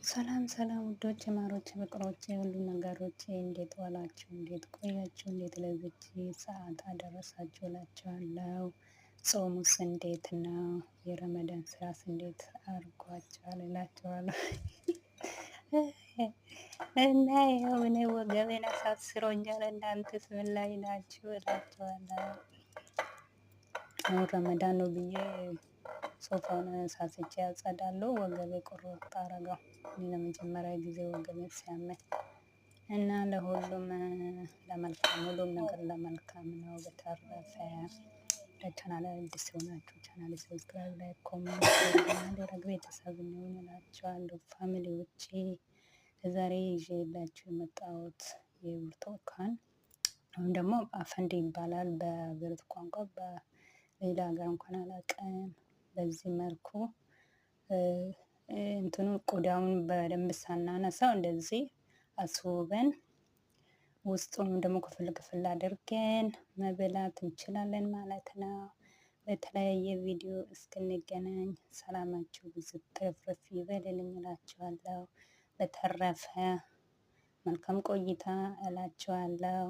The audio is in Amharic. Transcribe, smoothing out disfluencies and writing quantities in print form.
ሰላም ሰላም ውዶች ማሮች ፍቅሮች የሁሉ ነገሮች እንዴት ዋላችሁ? እንዴት ቆያችሁ? እንዴት ለዚች ሰዓት አደረሳችሁ እላችኋለሁ። ጾሙስ እንዴት ነው? የረመዳን ስራስ እንዴት አድርጓችኋል እላችኋለሁ። እና ይኸው እኔ ወገቤን አሳስሮኛል። እናንተስ ምን ላይ ናችሁ እላችኋለሁ። ረመዳን ነው ብዬ ሶፋውን ሳስቼ አጸዳለሁ። ወገቤ ቁርጥ አረገው። እኔ ለመጀመሪያ ጊዜ ወገቤ ሲያመኝ እና ለሁሉም ለመልካም ሁሉም ነገር ለመልካም ነው። በተረፈ ለቻናል አዲስ የሆናችሁ ቻናል ሰብስክራይብ፣ ላይክ፣ ኮሜንት ማድረግ ቤተሰብ እንሁን እላችኋለሁ። ፋሚሊዎቼ ዛሬ ይዤላችሁ የመጣሁት የብርቱካን ወይም ደግሞ አፈንዲ ይባላል በብረት ቋንቋ፣ በሌላ ሀገር እንኳን አላውቅም። በዚህ መልኩ እንትኑ ቆዳውን በደንብ ሳናነሳው እንደዚህ አስውበን ውስጡንም ደግሞ ክፍል ክፍል አድርገን መብላት እንችላለን ማለት ነው። በተለያየ ቪዲዮ እስክንገናኝ ሰላማችሁ ብዙ ትርፍርፍ ይበልልኝ እላችኋለሁ። በተረፈ መልካም ቆይታ እላችኋለሁ።